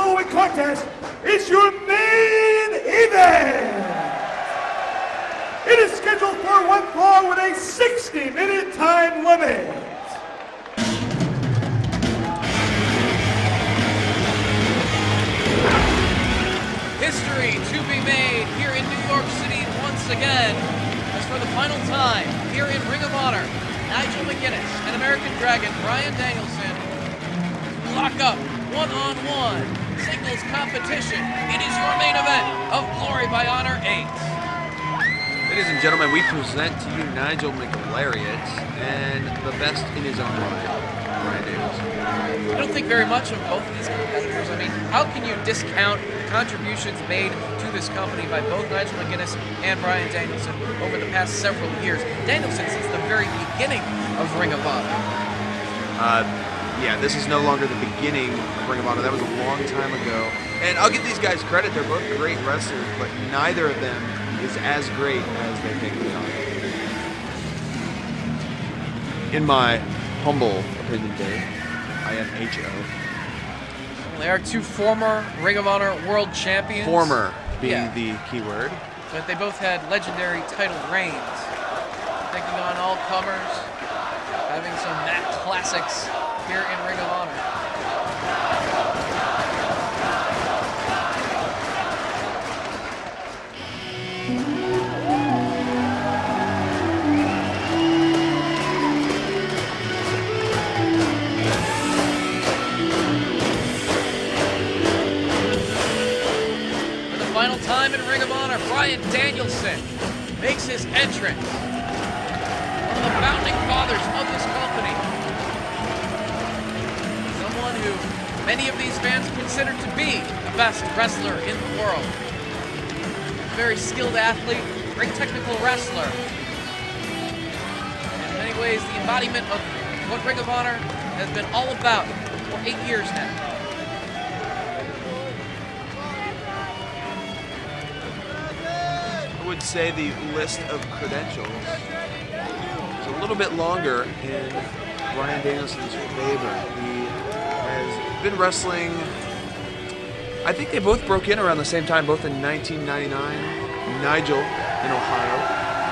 following contest is your main event. It is scheduled for one fall with a 60-minute time limit. History to be made here in New York City once again, as for the final time here in Ring of Honor, Nigel McGuinness and American Dragon Bryan Danielson lock up one-on-one singles competition. It is your main event of Glory by Honor 8. Ladies and gentlemen, we present to you Nigel McLariat and the best in his own mind, Bryan Danielson. I don't think very much of both of these competitors. I mean, how can you discount contributions made to this company by both Nigel McGuinness and Bryan Danielson over the past several years? Danielson since the very beginning of Ring of Honor. Yeah, this is no longer the beginning of Ring of Honor. That was a long time ago. And I'll give these guys credit. They're both great wrestlers, but neither of them is as great as they think they are. In my humble opinion, Dave, I am H.O. They are two former Ring of Honor world champions. Former being the key word. But they both had legendary title reigns. Taking on all comers, having some mat classics here in Ring of Honor. Final time in Ring of Honor, Bryan Danielson makes his entrance. One of the founding fathers of this company. Someone who many of these fans consider to be the best wrestler in the world. A very skilled athlete, great technical wrestler. In many ways, the embodiment of what Ring of Honor has been all about for 8 years now. I would say the list of credentials is a little bit longer in Bryan Danielson's favor. He has been wrestling, I think they both broke in around the same time, both in 1999. Nigel in Ohio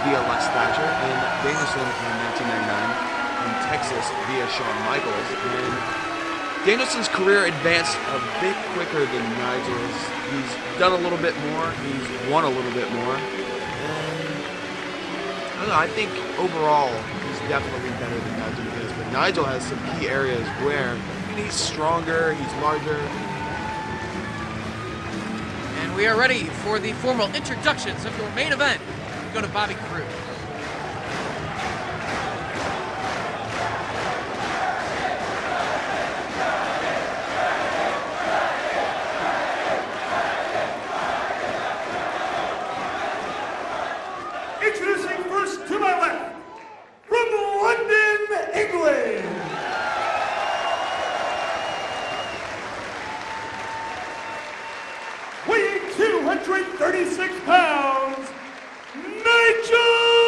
via Les Thatcher, and Danielson in 1999 in Texas via Shawn Michaels. And Danielson's career advanced a bit quicker than Nigel's. He's done a little bit more, he's won a little bit more. I don't know, I think overall he's definitely better than Nigel McGuinness, but Nigel has some key areas where he's stronger, he's larger. And we are ready for the formal introductions of your main event. We go to Bobby Cruz. Introducing first to my left, from London, England, weighing 236 pounds, Nigel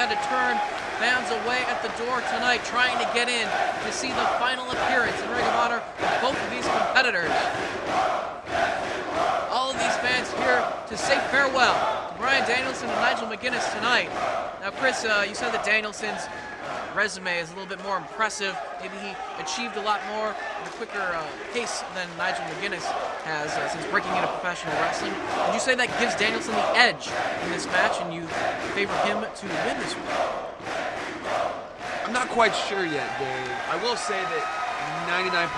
had to turn fans away at the door tonight, trying to get in to see the final appearance in Ring of Honor of both of these competitors. All of these fans here to say farewell to Bryan Danielson and Nigel McGuinness tonight. Now, Chris, you said that Danielson's resume is a little bit more impressive. Maybe he achieved a lot more in a quicker pace than Nigel McGuinness has since breaking into professional wrestling. Would you say that gives Danielson the edge in this match, and you favor him to win this one? I'm not quite sure yet, Dave. I will say that 99.9%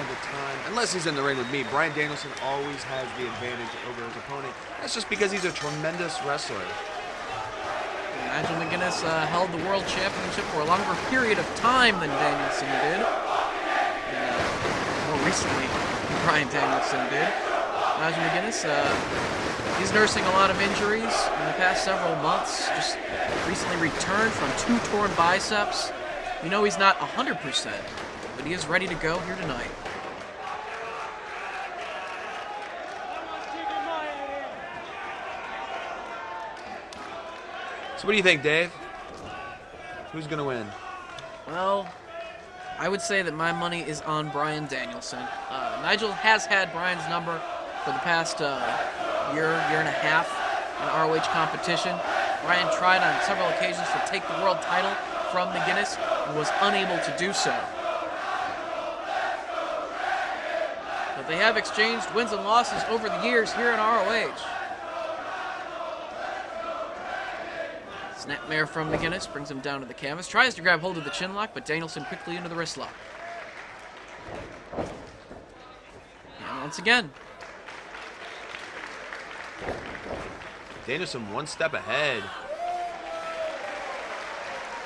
of the time, unless he's in the ring with me, Bryan Danielson always has the advantage over his opponent. That's just because he's a tremendous wrestler. Nigel McGuinness held the World Championship for a longer period of time than Danielson did. More recently, Bryan Danielson did. Nigel McGuinness, he's nursing a lot of injuries in the past several months. Just recently returned from 2 torn biceps. We know he's not 100%, but he is ready to go here tonight. So what do you think, Dave? Who's going to win? Well, I would say that my money is on Bryan Danielson. Nigel has had Bryan's number for the past year and a half in ROH competition. Bryan tried on several occasions to take the world title from McGuinness and was unable to do so. But they have exchanged wins and losses over the years here in ROH. Snapmare from McGuinness brings him down to the canvas. Tries to grab hold of the chin lock, but Danielson quickly into the wrist lock. And once again. Danielson one step ahead.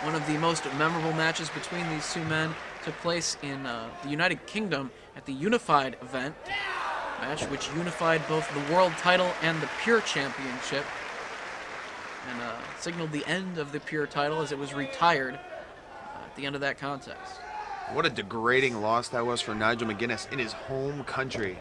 One of the most memorable matches between these two men took place in the United Kingdom at the Unified event. Match which unified both the world title and the Pure Championship. And signaled the end of the Pure title as it was retired at the end of that contest. What a degrading loss that was for Nigel McGuinness in his home country.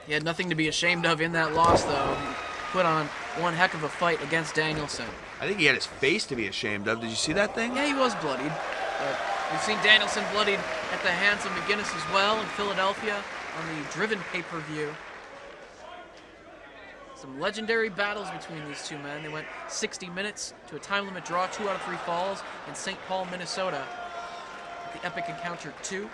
He had nothing to be ashamed of in that loss, though. He put on one heck of a fight against Danielson. I think he had his face to be ashamed of. Did you see that thing? Yeah, he was bloodied. But we've seen Danielson bloodied at the hands of McGuinness as well in Philadelphia on the Driven pay-per-view. Some legendary battles between these two men. They went 60 minutes to a time limit draw, 2 out of 3 falls in St. Paul, Minnesota. The Epic Encounter 2.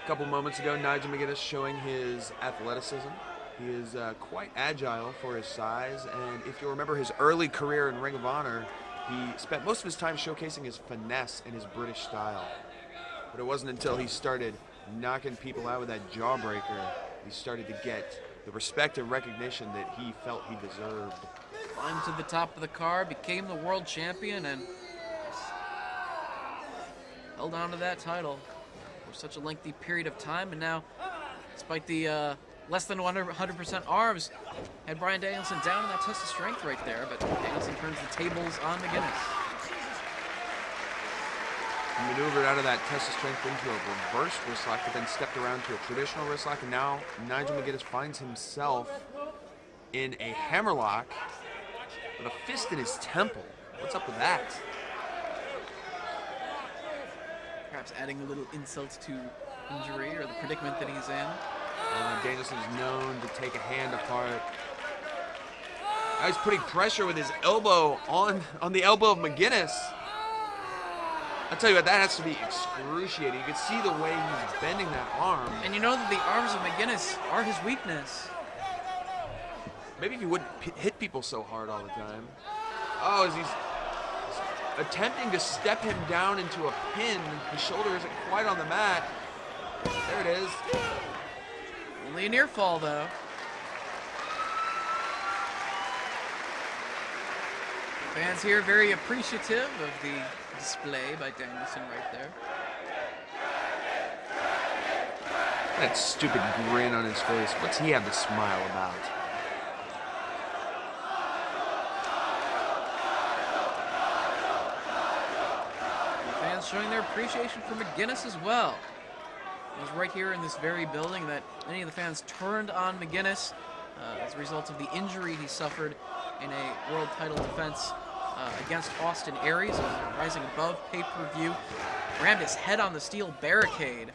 A couple moments ago, Nigel McGuinness showing his athleticism. He is quite agile for his size, and if you remember his early career in Ring of Honor, he spent most of his time showcasing his finesse and his British style. But it wasn't until he started knocking people out with that jawbreaker, he started to get the respect and recognition that he felt he deserved. Climbed to the top of the card, became the world champion, and held on to that title for such a lengthy period of time. And now, despite the less than 100% arms, had Bryan Danielson down in that test of strength right there, but Danielson turns the tables on McGuinness. He maneuvered out of that test of strength into a reverse wrist lock, but then stepped around to a traditional wrist lock, and now Nigel McGuinness finds himself in a hammerlock with a fist in his temple. What's up with that? Perhaps adding a little insult to injury or the predicament that he's in. Danielson's known to take a hand apart. Now he's putting pressure with his elbow on the elbow of McGuinness. I'll tell you what, that has to be excruciating. You can see the way he's bending that arm. And you know that the arms of McGuinness are his weakness. Maybe if he wouldn't hit people so hard all the time. Oh, as he's attempting to step him down into a pin. His shoulder isn't quite on the mat. There it is. Only a near fall, though. Fans here very appreciative of the display by Danielson right there. That stupid grin on his face. What's he have to smile about? The fans showing their appreciation for McGuinness as well. It was right here in this very building that many of the fans turned on McGuinness as a result of the injury he suffered in a world title defense against Austin Aries, rising above pay-per-view. Rammed his head on the steel barricade,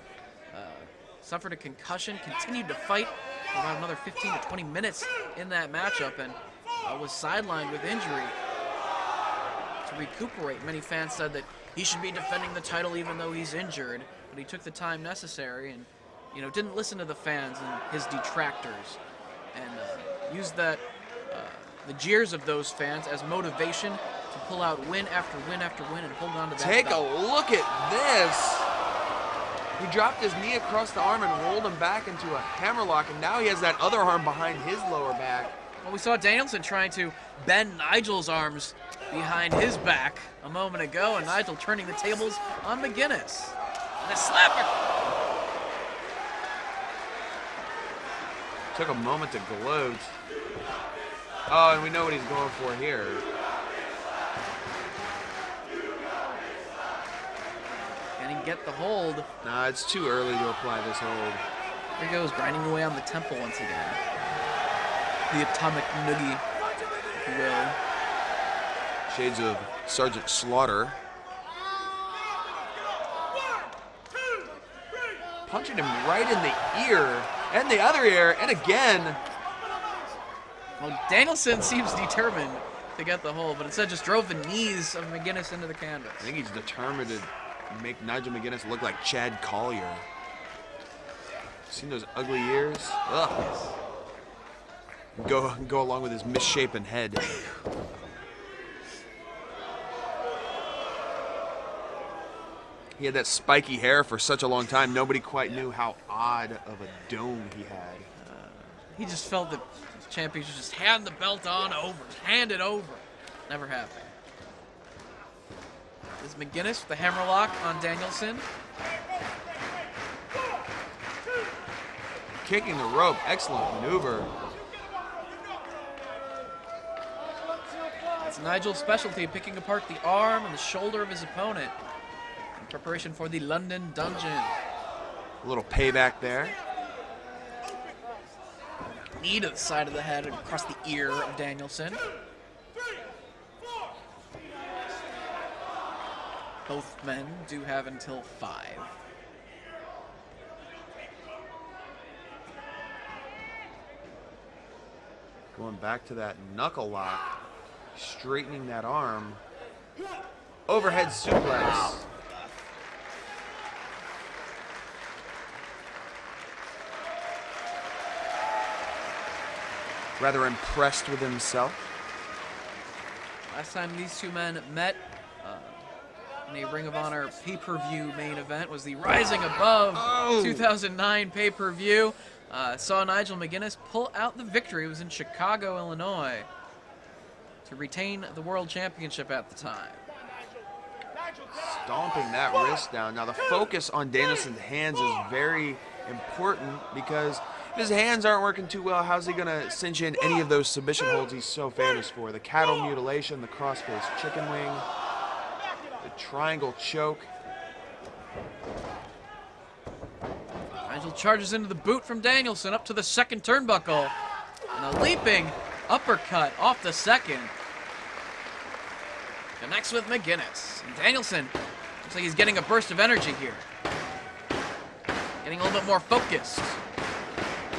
suffered a concussion, continued to fight for about another 15 to 20 minutes in that matchup, and was sidelined with injury to recuperate. Many fans said that he should be defending the title even though he's injured, but he took the time necessary and, didn't listen to the fans and his detractors, and used that the jeers of those fans as motivation to pull out win after win after win and hold on to that Take belt. a look at this. He dropped his knee across the arm and rolled him back into a hammerlock, and now he has that other arm behind his lower back. Well, we saw Danielson trying to bend Nigel's arms behind his back a moment ago, and Nigel turning the tables on McGuinness. And a slapper. Took a moment to gloat. Oh, and we know what he's going for here. Can he get the hold? Nah, it's too early to apply this hold. Here he goes, grinding away on the temple once again. The atomic noogie, if you will. Shades of Sergeant Slaughter. Punching him right in the ear, and the other ear, and again. Well, Danielson seems determined to get the hold, but instead just drove the knees of McGuinness into the canvas. I think he's determined to make Nigel McGuinness look like Chad Collier. Seen those ugly ears? Ugh. Go along with his misshapen head. He had that spiky hair for such a long time, nobody quite knew how odd of a dome he had. He just felt that the champion should just hand the belt on over, hand it over. Never happened. This is McGuinness with the hammerlock on Danielson. Kicking the rope, excellent maneuver. It's Nigel's specialty, picking apart the arm and the shoulder of his opponent in preparation for the London Dungeon. A little payback there. Knee to the side of the head and across the ear of Danielson. Both men do have until 5. Going back to that knuckle lock, straightening that arm. Overhead suplex. Rather impressed with himself. Last time these two men met in a Ring of Honor pay-per-view main event was the Rising Above 2009 pay-per-view. Saw Nigel McGuinness pull out the victory. It was in Chicago, Illinois, to retain the World Championship at the time. Stomping that wrist down. Now the focus on Danielson's hands is very important because if his hands aren't working too well, how's he gonna cinch in any of those submission holds he's so famous for? The cattle mutilation, the crossface chicken wing, the triangle choke. Nigel charges into the boot from Danielson up to the second turnbuckle. And a leaping uppercut off the second. Connects with McGuinness. And Danielson looks like he's getting a burst of energy here. Getting a little bit more focused.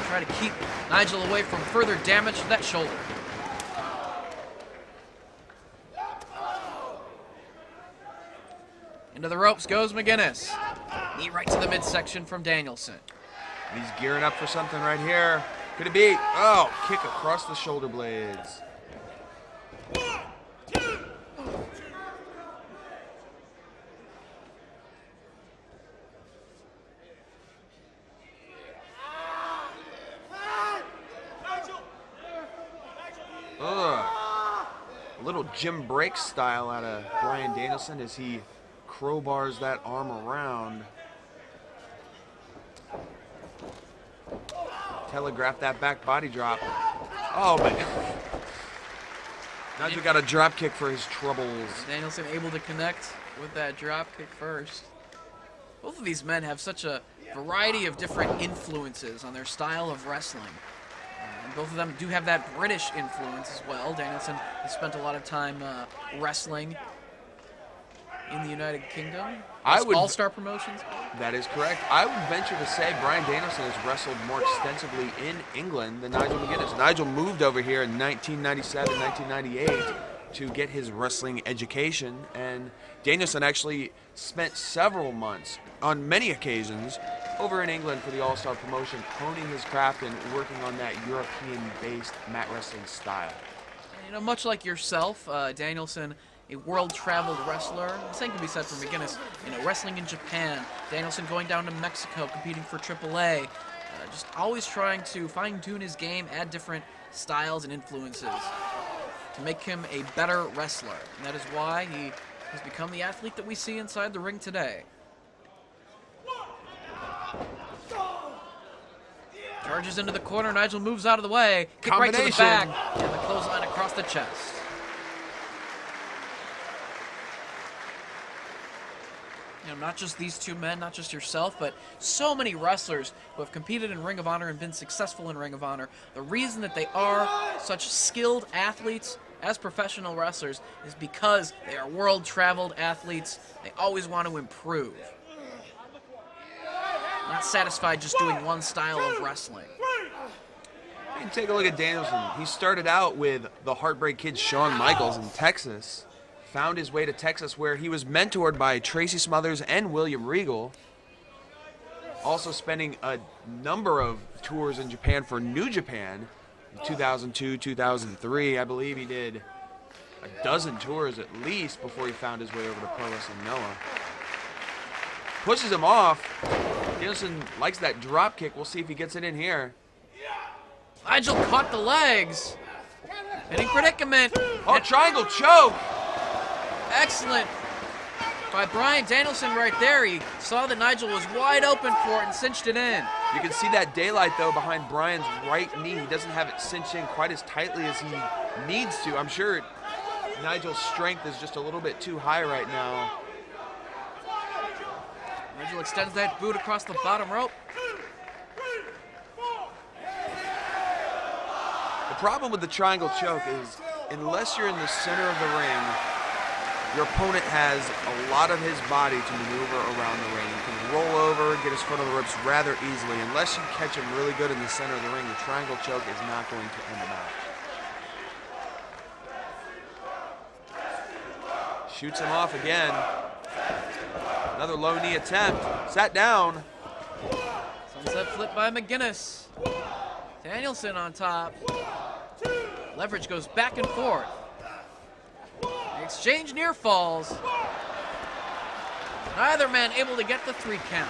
Try to keep Nigel away from further damage to that shoulder. Into the ropes goes McGuinness. Knee right to the midsection from Danielson. He's gearing up for something right here. Could it be? Oh, kick across the shoulder blades. A little Jim Break style out of Bryan Danielson as he crowbars that arm around. Telegraph that back body drop. Oh, but Nigel got a drop kick for his troubles. Danielson able to connect with that drop kick first. Both of these men have such a variety of different influences on their style of wrestling. Both of them do have that British influence as well. Danielson has spent a lot of time wrestling in the United Kingdom. All-Star Promotions. That is correct. I would venture to say Bryan Danielson has wrestled more extensively in England than Nigel McGuinness. Nigel moved over here in 1997, 1998 to get his wrestling education, and Danielson actually spent several months, on many occasions, over in England for the All-Star Promotion, honing his craft and working on that European-based mat wrestling style. You know, much like yourself, Danielson, a world-traveled wrestler. The same can be said for McGuinness. You know, wrestling in Japan, Danielson going down to Mexico, competing for AAA, just always trying to fine-tune his game, add different styles and influences to make him a better wrestler. And that is why he has become the athlete that we see inside the ring today. Charges into the corner. Nigel moves out of the way. Kick right to the back. And the clothesline across the chest. You know, not just these two men, not just yourself, but so many wrestlers who have competed in Ring of Honor and been successful in Ring of Honor. The reason that they are such skilled athletes as professional wrestlers is because they are world-traveled athletes. They always want to improve. Not satisfied just doing one style of wrestling. And take a look at Danielson. He started out with the Heartbreak Kid Shawn Michaels in Texas. Found his way to Texas, where he was mentored by Tracy Smothers and William Regal. Also spending a number of tours in Japan for New Japan in 2002, 2003. I believe he did a dozen tours at least before he found his way over to Pro Wrestling Noah. Pushes him off. Danielson likes that drop kick. We'll see if he gets it in here. Nigel caught the legs. In predicament. Oh, triangle choke. Excellent by Bryan Danielson right there. He saw that Nigel was wide open for it and cinched it in. You can see that daylight, though, behind Bryan's right knee. He doesn't have it cinched in quite as tightly as he needs to. I'm sure Nigel's strength is just a little bit too high right now. Nigel extends that boot across the bottom rope. The problem with the triangle choke is, unless you're in the center of the ring, your opponent has a lot of his body to maneuver around the ring. He can roll over, get his foot on the ropes rather easily. Unless you catch him really good in the center of the ring, the triangle choke is not going to end the match. Shoots him off again. Another low knee attempt. Sat down. Sunset flip by McGuinness. Danielson on top. Leverage goes back and forth. The exchange near falls. Neither man able to get the 3 count.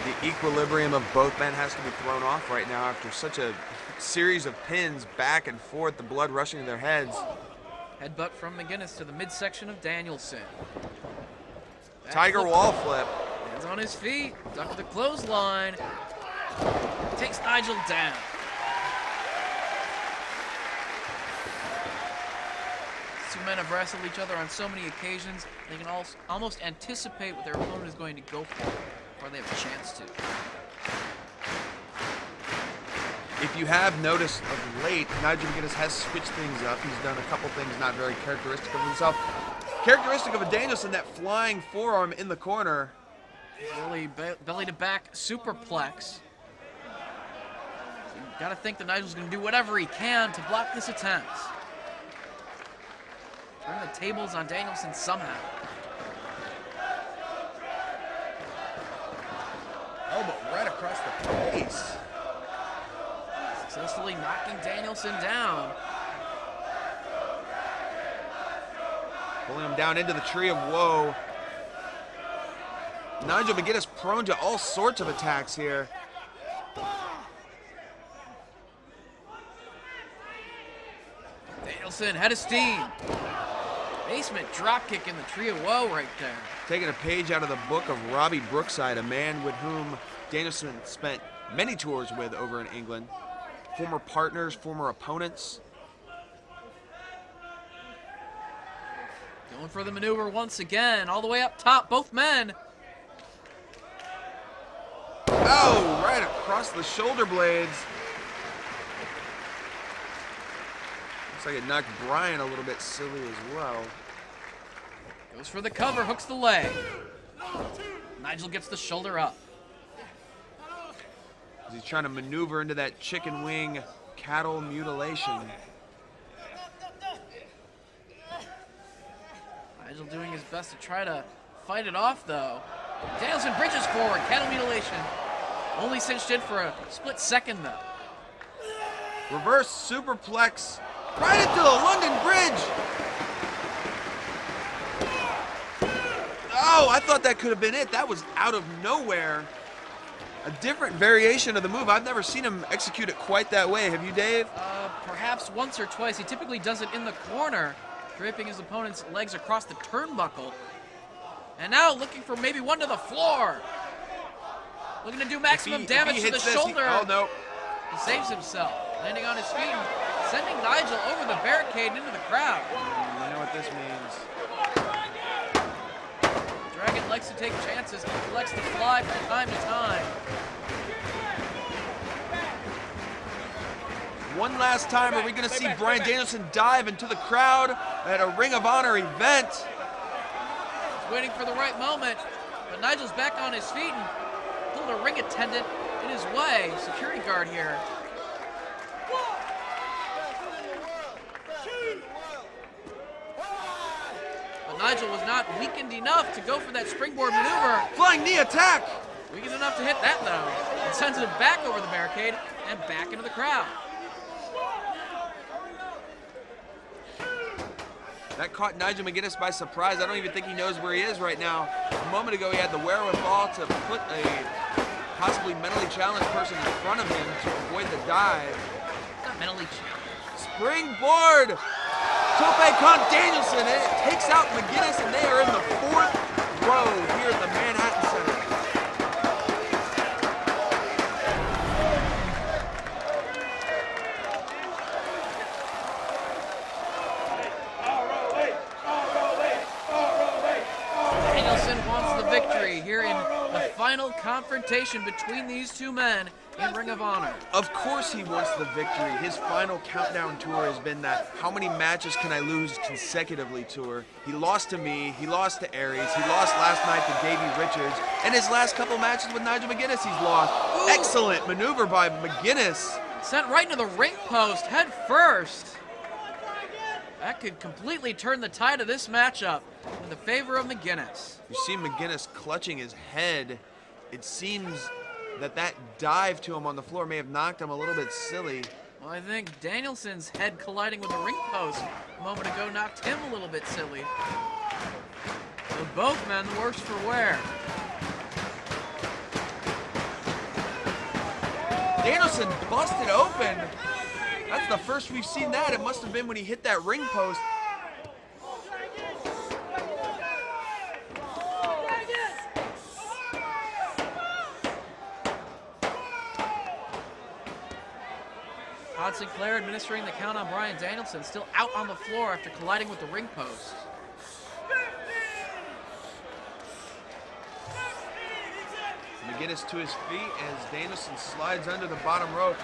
The equilibrium of both men has to be thrown off right now after such a series of pins back and forth, the blood rushing to their heads. Headbutt from McGuinness to the midsection of Danielson. Back Tiger flip. wall flip. Hands on his feet. Duck the clothesline. Takes Nigel down. These two men have wrestled each other on so many occasions, they can almost anticipate what their opponent is going to go for before they have a chance to. If you have noticed of late, Nigel McGuinness has switched things up. He's done a couple things not very characteristic of himself. Characteristic of a Danielson, that flying forearm in the corner. Really belly to back superplex. So you gotta think that Nigel's gonna do whatever he can to block this attempt. Turn the tables on Danielson somehow. Elbow right across the face. Successfully knocking Danielson down. Pulling him down into the tree of woe. Nigel McGuinness prone to all sorts of attacks here. Danielson, head of steam. Basement dropkick in the tree of woe right there. Taking a page out of the book of Robbie Brookside, a man with whom Danielson spent many tours with over in England. Former partners, former opponents. Going for the maneuver once again, all the way up top, both men. Oh, right across across the shoulder blades. Looks like it knocked Bryan a little bit silly as well. Goes for the cover, hooks the leg. Nigel gets the shoulder up. He's trying to maneuver into that chicken wing cattle mutilation. Nigel doing his best to try to fight it off, though. Danielson bridges forward, cattle mutilation. Only cinched in for a split second, though. Reverse superplex right into the London Bridge. Oh, I thought that could have been it. That was out of nowhere. A different variation of the move. I've never seen him execute it quite that way. Have you, Dave? Perhaps once or twice. He typically does it in the corner, draping his opponent's legs across the turnbuckle. And now looking for maybe one to the floor. Looking to do maximum damage to the shoulder. Oh, no. He saves himself, landing on his feet and sending Nigel over the barricade and into the crowd. You know what this means. Dragon likes to take chances. He likes to fly from time to time. One last time, are we going to see Bryan Danielson dive into the crowd at a Ring of Honor event? He's waiting for the right moment, but Nigel's back on his feet and pulled a ring attendant in his way. Security guard here. But Nigel was not weakened enough to go for that springboard maneuver. Flying knee attack. Weakened enough to hit that, though. It sends him back over the barricade and back into the crowd. That caught Nigel McGuinness by surprise. I don't even think he knows where he is right now. A moment ago, he had the wherewithal to put a possibly mentally challenged person in front of him to avoid the dive. Not mentally challenged. Springboard! Tope con Danielson, and it takes out McGuinness, and they are in the 4th row here at the Manhattan Center. Danielson wants the victory here in the final confrontation between these two men in Ring of Honor. Of course he wants the victory. His final countdown tour has been that how many matches can I lose consecutively tour. He lost to me, he lost to Aries, he lost last night to Davey Richards, and his last couple matches with Nigel McGuinness he's lost. Ooh. Excellent maneuver by McGuinness. Sent right into the ring post, head first. That could completely turn the tide of this matchup in the favor of McGuinness. You see McGuinness clutching his head. It seems that dive to him on the floor may have knocked him a little bit silly. Well, I think Danielson's head colliding with the ring post a moment ago knocked him a little bit silly. So both men worse for wear. Danielson busted open. That's the first we've seen that. It must have been when he hit that ring post. Todd Sinclair administering the count on Bryan Danielson, still out on the floor after colliding with the ring post. McGuinness to his feet as Danielson slides under the bottom rope.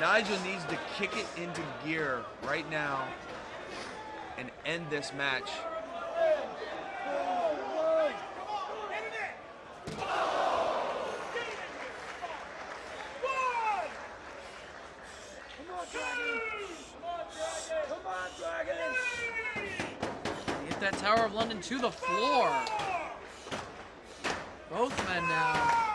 Nigel needs to kick it into gear right now and end this match. Hit that Tower of London to the floor. Both men now.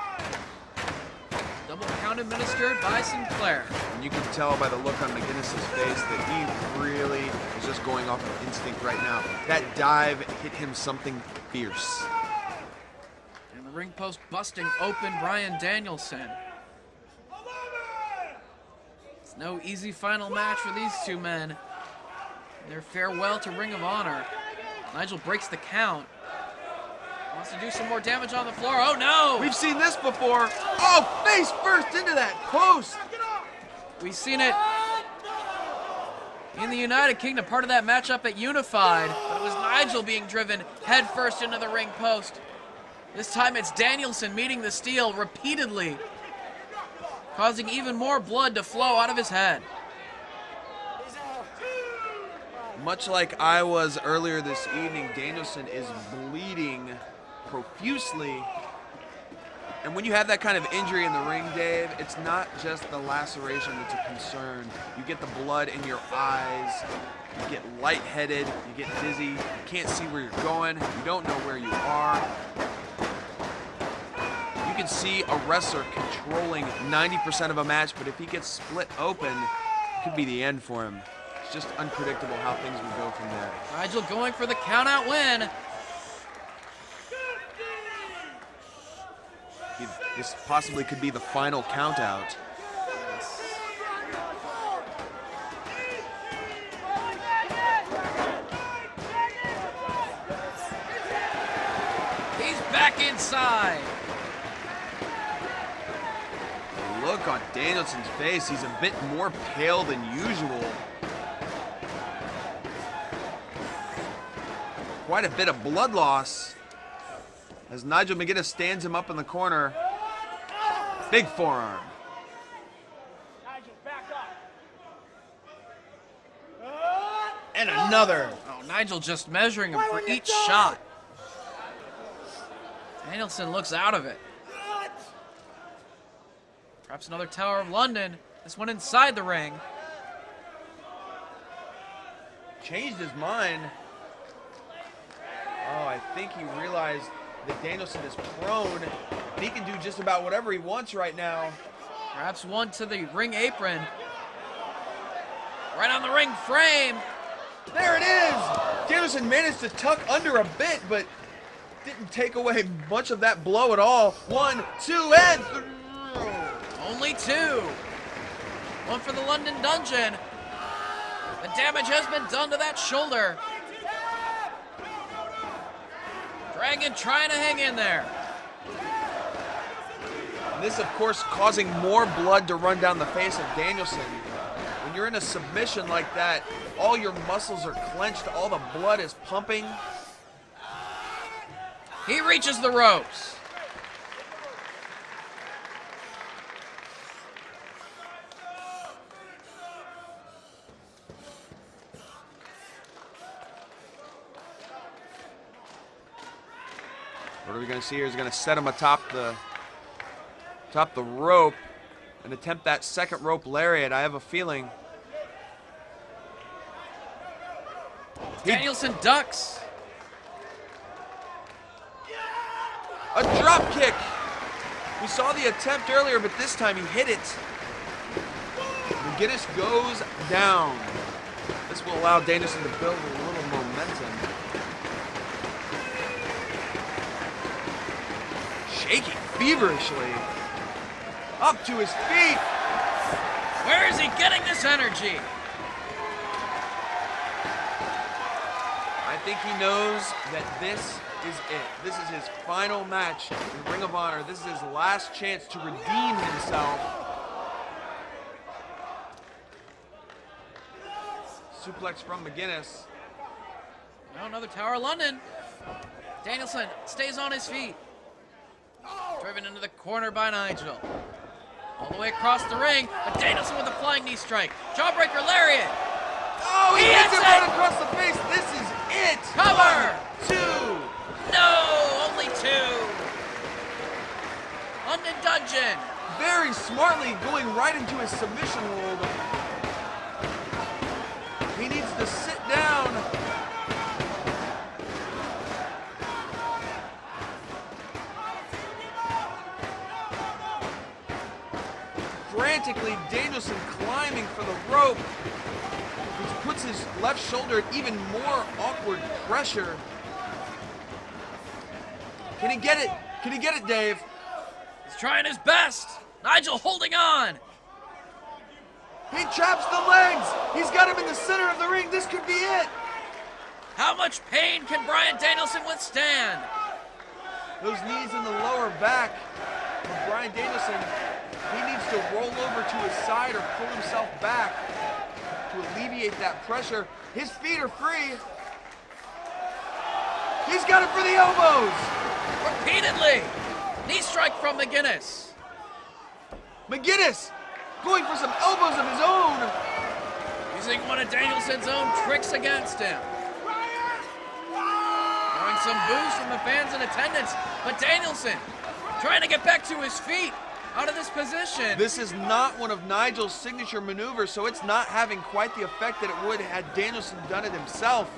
Double count administered by Sinclair. And you can tell by the look on McGuinness's face that he really is just going off of instinct right now. That dive hit him something fierce. And the ring post busting open Bryan Danielson. It's no easy final match for these two men. Their farewell to Ring of Honor. Nigel breaks the count. Wants to do some more damage on the floor. Oh no! We've seen this before. Oh, face first into that post. We've seen it in the United Kingdom, part of that matchup at Unified. But it was Nigel being driven head first into the ring post. This time it's Danielson meeting the steel repeatedly. causing even more blood to flow out of his head. Much like I was earlier this evening, Danielson is bleeding profusely. And when you have that kind of injury in the ring, Dave, it's not just the laceration that's a concern. You get the blood in your eyes, you get lightheaded, you get dizzy, you can't see where you're going, you don't know where you are. You can see a wrestler controlling 90% of a match, but if he gets split open, it could be the end for him. It's just unpredictable how things would go from there. Nigel going for the count-out win. This possibly could be the final count-out. He's back inside. The look on Danielson's face, he's a bit more pale than usual. Quite a bit of blood loss as Nigel McGuinness stands him up in the corner. Big forearm. And another. Oh, Nigel just measuring him for each shot. Danielson looks out of it. Perhaps another Tower of London. This one inside the ring. Changed his mind. Oh, I think he realized that Danielson is prone, and he can do just about whatever he wants right now. Perhaps one to the ring apron. Right on the ring frame. There it is! Danielson managed to tuck under a bit, but didn't take away much of that blow at all. 1, 2, and Only 2. One for the London Dungeon. The damage has been done to that shoulder. Dragon trying to hang in there. This, of course, causing more blood to run down the face of Danielson. When you're in a submission like that, all your muscles are clenched, all the blood is pumping. He reaches the ropes. What are we going to see here? He's going to set him atop the rope and attempt that second rope lariat. I have a feeling. Danielson ducks. A drop kick. We saw the attempt earlier, but this time he hit it. McGuinness goes down. This will allow Danielson to build a little momentum. Shaking feverishly. Up to his feet. Where is he getting this energy? I think he knows that this is it. This is his final match in Ring of Honor. This is his last chance to redeem himself. Suplex from McGuinness. Now another Tower of London. Danielson stays on his feet. Driven into the corner by Nigel. All the way across the ring, but Danielson with a flying knee strike. Jawbreaker lariat. Oh, he hits him right across the face. This is it. Cover. 1, 2. No, only 2. London Dungeon. Very smartly going right into his submission hold. He needs to sit down. Frantically, Danielson climbing for the rope, which puts his left shoulder at even more awkward pressure. Can he get it? Can he get it, Dave? He's trying his best. Nigel holding on. He traps the legs. He's got him in the center of the ring. This could be it. How much pain can Bryan Danielson withstand? Those knees in the lower back of Bryan Danielson. He needs to roll over to his side or pull himself back to alleviate that pressure. His feet are free. He's got it for the elbows. Repeatedly. Knee strike from McGuinness. McGuinness going for some elbows of his own. Using one of Danielson's own tricks against him. Throwing some boos from the fans in attendance, but Danielson trying to get back to his feet out of this position. This is not one of Nigel's signature maneuvers, so it's not having quite the effect that it would had Danielson done it himself.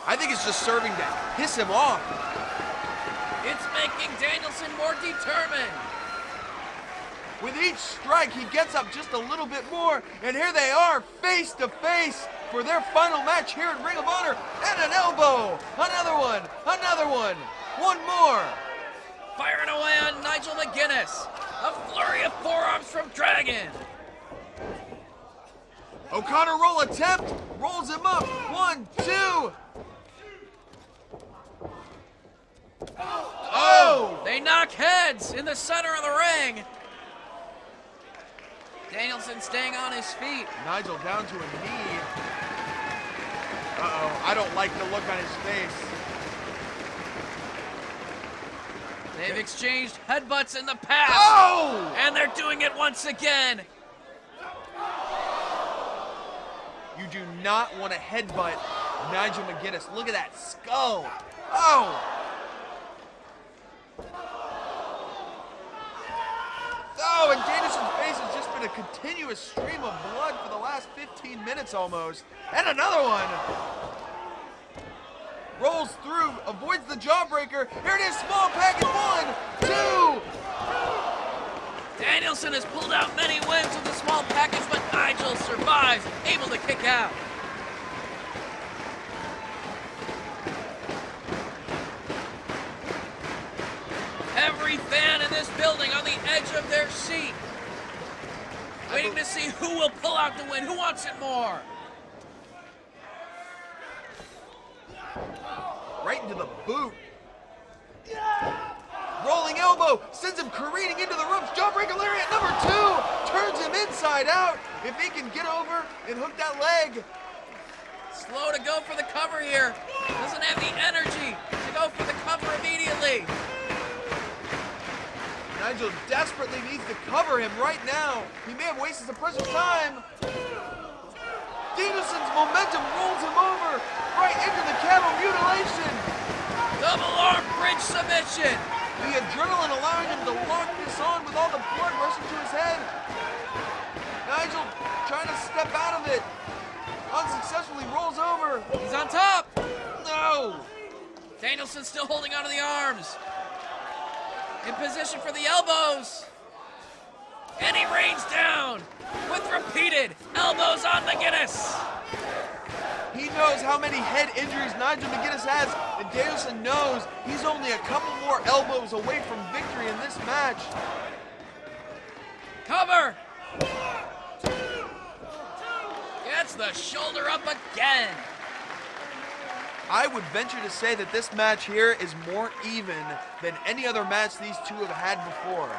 I think it's just serving to piss him off. It's making Danielson more determined. With each strike, he gets up just a little bit more, and here they are, face to face for their final match here at Ring of Honor, and an elbow, another one, one more. Firing away on Nigel McGuinness. A flurry of forearms from Dragon. O'Connor roll attempt, rolls him up, 1, 2. Oh! They knock heads in the center of the ring. Danielson staying on his feet. Nigel down to a knee. Uh-oh, I don't like the look on his face. They've exchanged headbutts in the past. Oh! And they're doing it once again. You do not want to headbutt Nigel McGuinness. Look at that skull. Oh! Oh, and Danielson's face has just been a continuous stream of blood for the last 15 minutes almost. And another one. Rolls through, avoids the jawbreaker. Here it is, small package, 1, 2. Danielson has pulled out many wins with the small package, but Nigel survives, able to kick out. Every fan in this building on the edge of their seat, waiting to see who will pull out the win, who wants it more. Right into the boot. Rolling elbow, sends him careening into the ropes. Jawbreaker lariat number 2, turns him inside out. If he can get over and hook that leg. Slow to go for the cover here. Doesn't have the energy to go for the cover immediately. Nigel desperately needs to cover him right now. He may have wasted some precious time. Danielson's momentum rolls him over right into the cattle mutilation. Double arm bridge submission. The adrenaline allowing him to lock this on with all the blood rushing to his head. Nigel trying to step out of it. Unsuccessfully rolls over. He's on top. No. Danielson still holding onto the arms. In position for the elbows. And he rains down with repeated elbows on McGuinness. He knows how many head injuries Nigel McGuinness has, and Danielson knows he's only a couple more elbows away from victory in this match. Cover. Gets the shoulder up again. I would venture to say that this match here is more even than any other match these two have had before.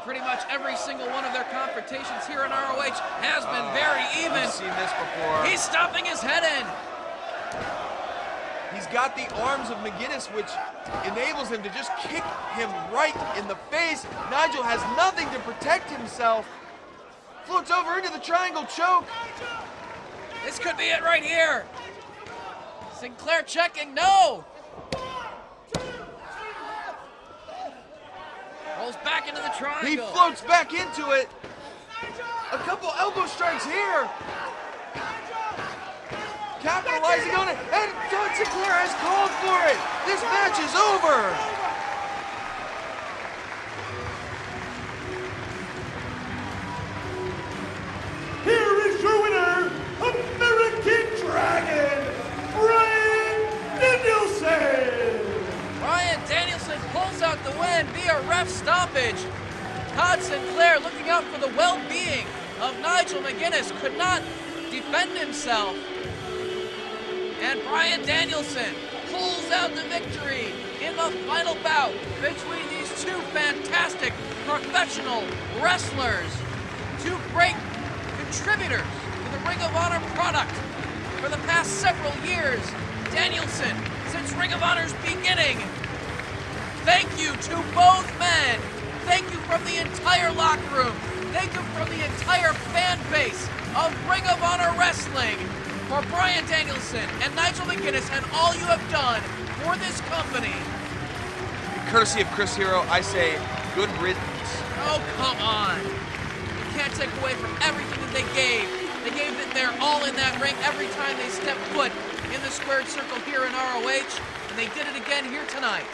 Pretty much every single one of their confrontations here in ROH has been very even. I've seen this before. He's stomping his head in. He's got the arms of McGuinness, which enables him to just kick him right in the face. Nigel has nothing to protect himself. Floats over into the triangle choke. This could be it right here. Sinclair checking, no. Rolls back into the triangle. He floats back into it. A couple elbow strikes here. Capitalizing on it, and John Sinclair has called for it. This match is over. Here is your winner, American Dragon, Bryan Danielson. Bryan Danielson pulls out the win via ref stoppage. Todd Sinclair, looking out for the well-being of Nigel McGuinness, could not defend himself. And Bryan Danielson pulls out the victory in the final bout between these two fantastic professional wrestlers. Two great contributors to the Ring of Honor product for the past several years. Danielson, since Ring of Honor's beginning, Thank you to both men. Thank you from the entire locker room. Thank you from the entire fan base of Ring of Honor Wrestling for Bryan Danielson and Nigel McGuinness and all you have done for this company. Courtesy of Chris Hero, I say good riddance. Oh, come on. You can't take away from everything that they gave. They gave it their all in that ring every time they stepped foot in the squared circle here in ROH, and they did it again here tonight.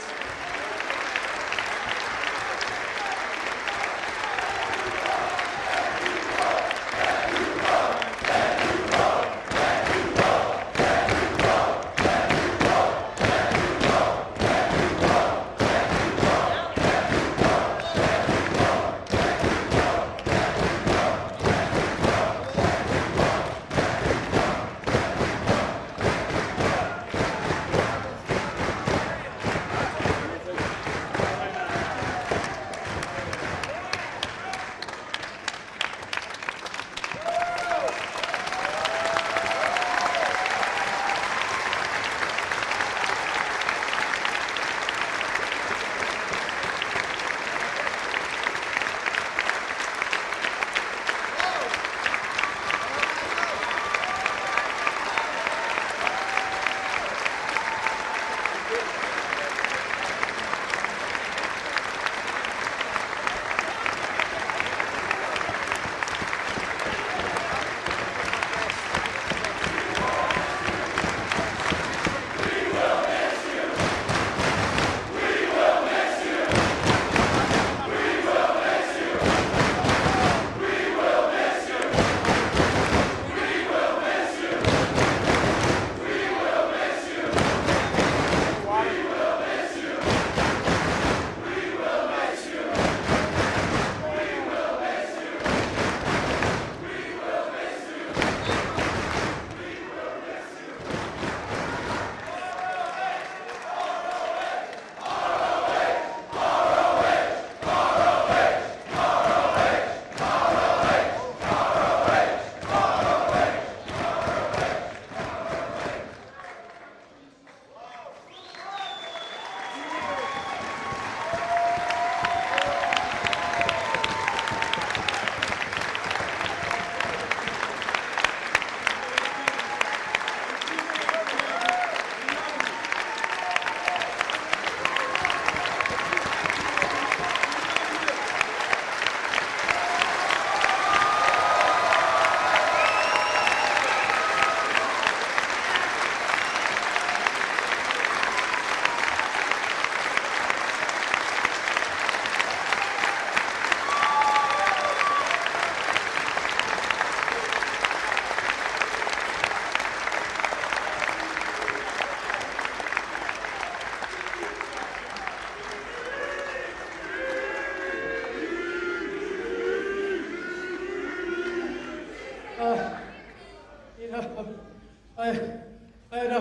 I had a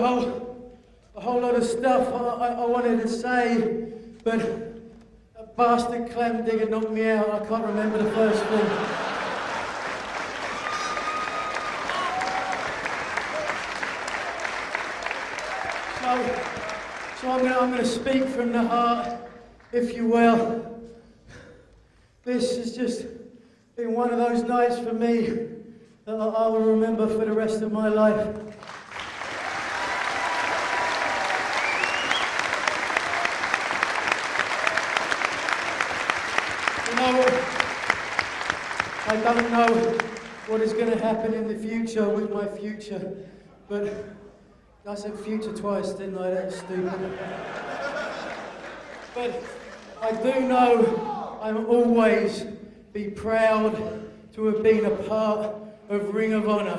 whole lot of stuff I wanted to say, but that bastard clam digger knocked me out. I can't remember the first thing. So I'm gonna speak from the heart, if you will. This has just been one of those nights for me that I will remember for the rest of my life. You know, I don't know what is going to happen in the future with my future, but I said future twice, didn't I? That's stupid. But I do know I'll always be proud to have been a part of Ring of Honor.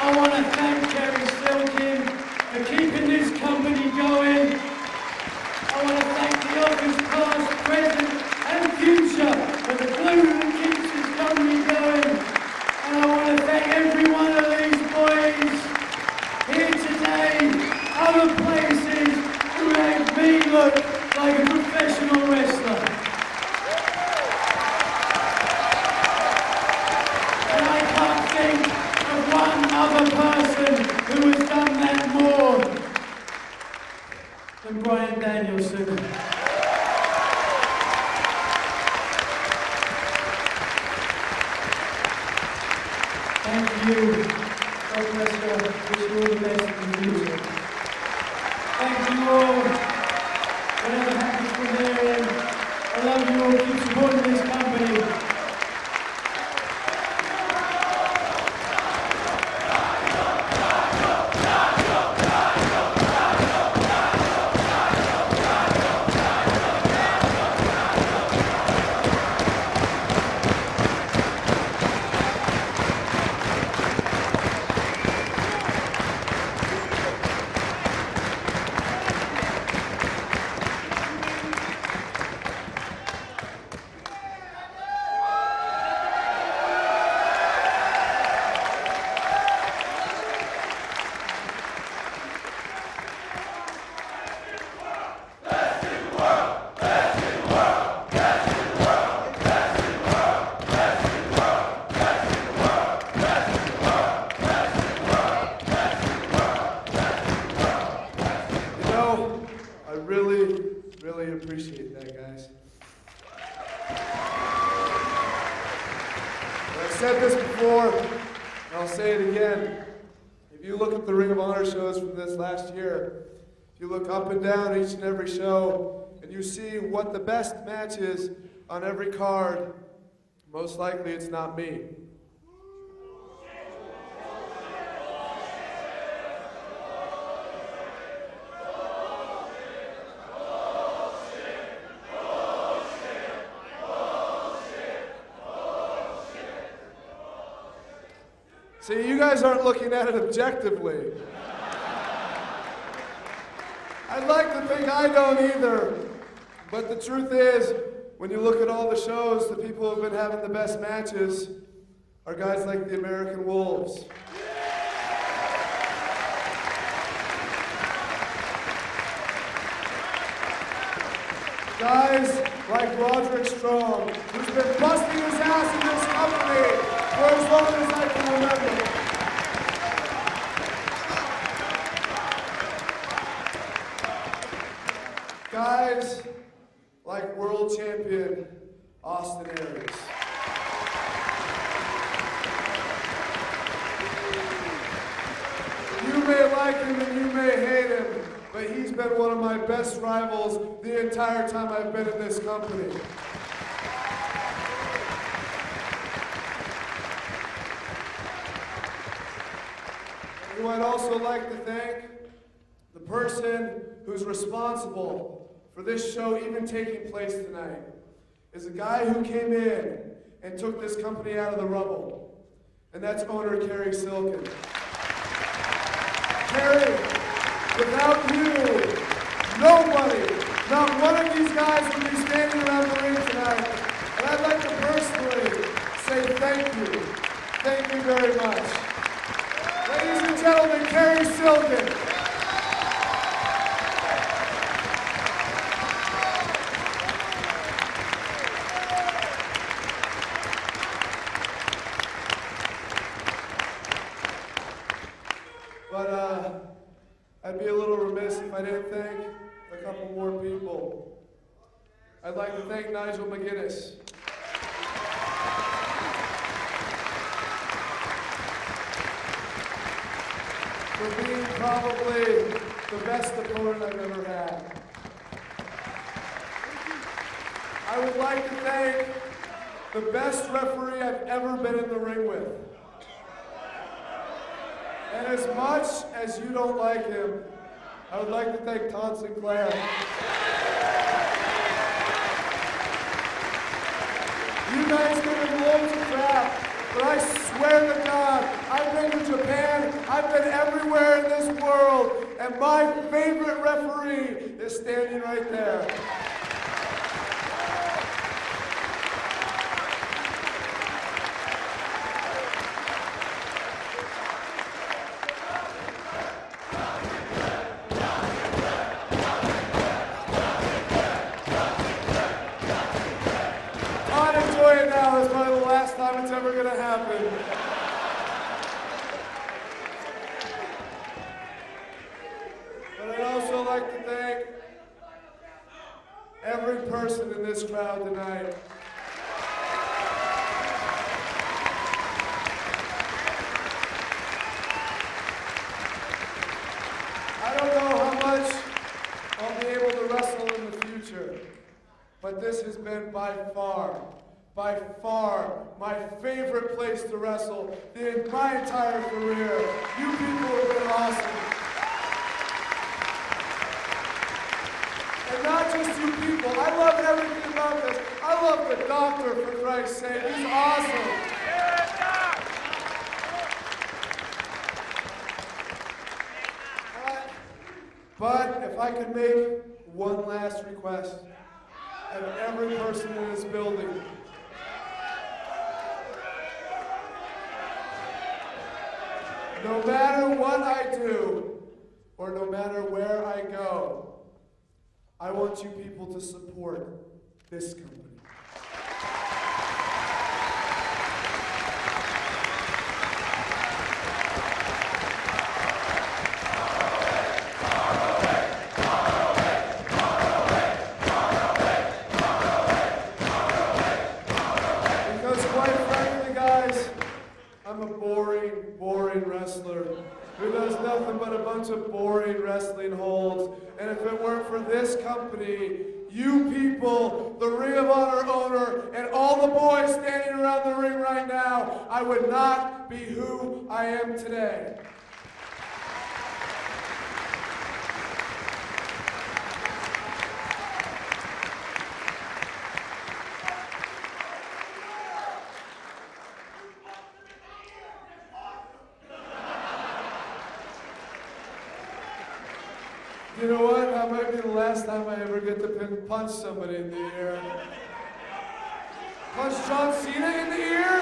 I want to thank Jerry Silkin for keeping this company going. I want to thank the others, past, present, and future, for the glue that keeps this company going. And I want to thank every one of these boys here today, other places, who make me look like a professional wrestler. you. God bless you. Wish you all the best in the future. Thank you all. Whatever happens from there in, I love you all. Keep supporting this company. Appreciate that, guys. I've said this before, and I'll say it again. If you look at the Ring of Honor shows from this last year, if you look up and down each and every show, and you see what the best match is on every card, most likely it's not me. See, you guys aren't looking at it objectively. I'd like to think I don't either, but the truth is, when you look at all the shows, the people who have been having the best matches are guys like the American Wolves. Guys like Roderick Strong, who's been busting his ass in this company for as long as I can remember. Guys like world champion Austin Aries. You may like him and you may hate him, but he's been one of my best rivals the entire time I've been in this company. And I'd also like to thank the person who's responsible for this show even taking place tonight. Is a guy who came in and took this company out of the rubble, and that's owner Kerry Silken. Kerry, without you, nobody, not one of these guys would be standing around the ring tonight. And I'd like to personally say thank you. Thank you very much. Ladies and gentlemen, Kerry Silken. But I'd be a little remiss if I didn't thank a couple more people. I'd like to thank Nigel McGuinness. For being probably the best opponent I've ever had. I would like to thank the best referee I've ever been in the ring with. And as much as you don't like him, I would like to thank Todd Sinclair. You guys give him loads of crap, but I swear to God, I've been to Japan, I've been everywhere in this world, and my favorite referee is standing right there. Now is probably the last time it's ever going to happen. But I'd also like to thank every person in this crowd tonight. by far my favorite place to wrestle in my entire career. You people have been awesome. And not just you people, I love everything about this. I love the doctor, for Christ's sake. He's awesome. But if I could make one last request of every person in this building, no matter what I do, or no matter where I go, I want you people to support this company. Because quite frankly, guys, I'm a boring wrestler who does nothing but a bunch of boring wrestling holds. And if it weren't for this company, you people, the Ring of Honor owner, and all the boys standing around the ring right now, I would not be who I am today. You know what? That might be the last time I ever get to punch somebody in the ear. Punch John Cena in the ear?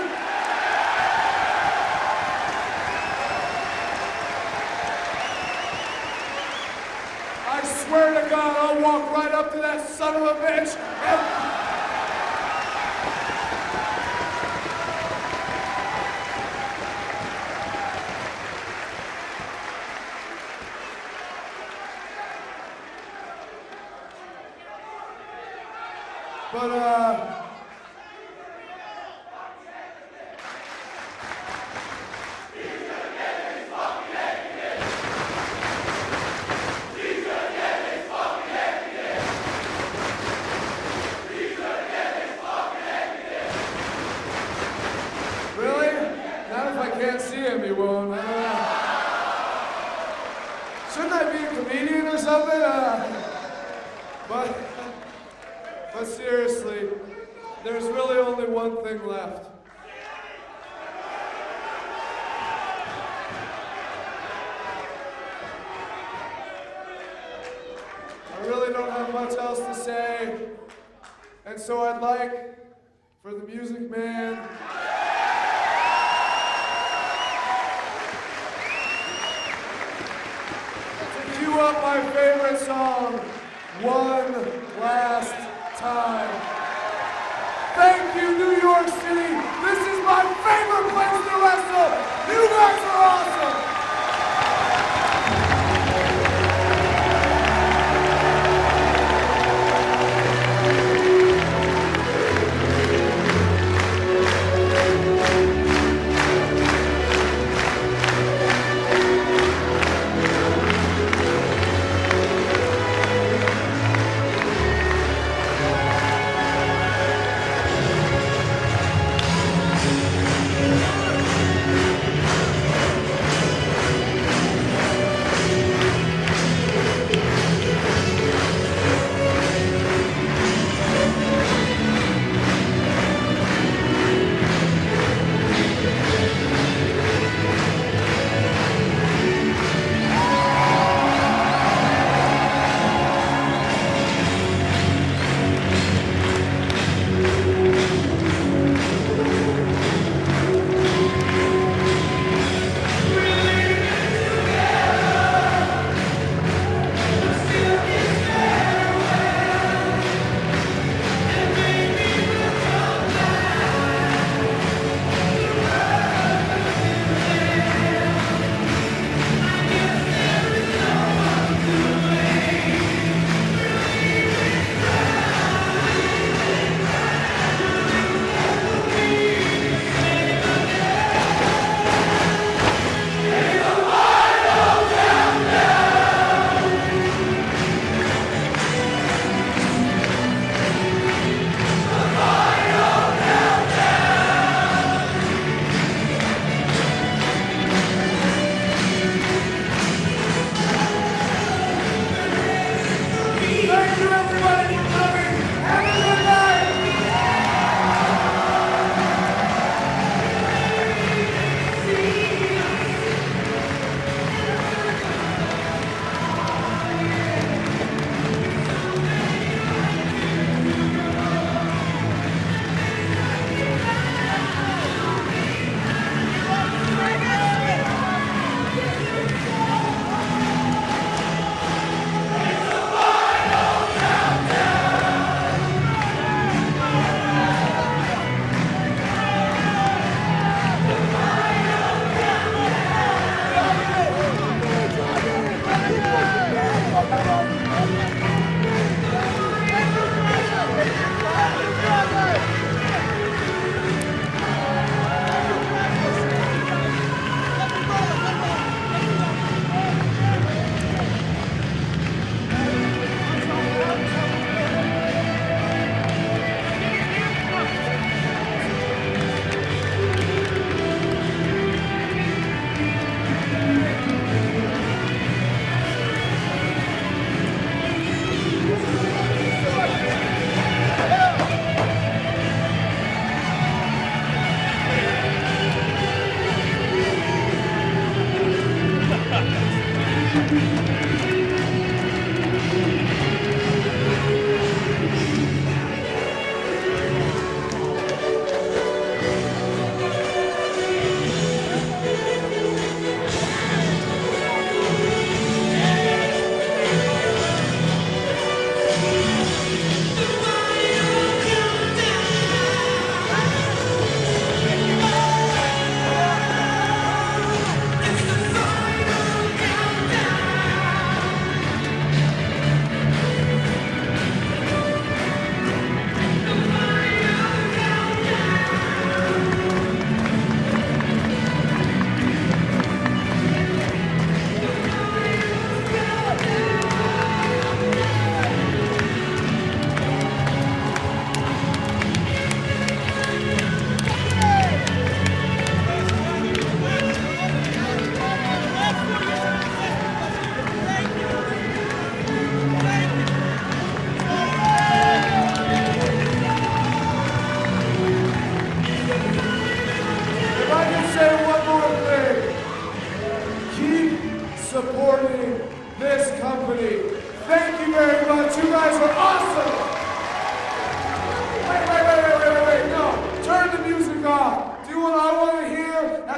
I swear to God, I'll walk right up to that son of a bitch and... But, really? Not if I can't see him, he won't. Shouldn't I be a comedian or something? But seriously, there's really only one thing left. I really don't have much else to say, and so I'd like for the Music Man to cue up my favorite song, One Last Time. Thank you, New York City. This is my favorite place to wrestle. You guys are awesome.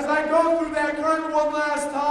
as I go through that curtain one last time.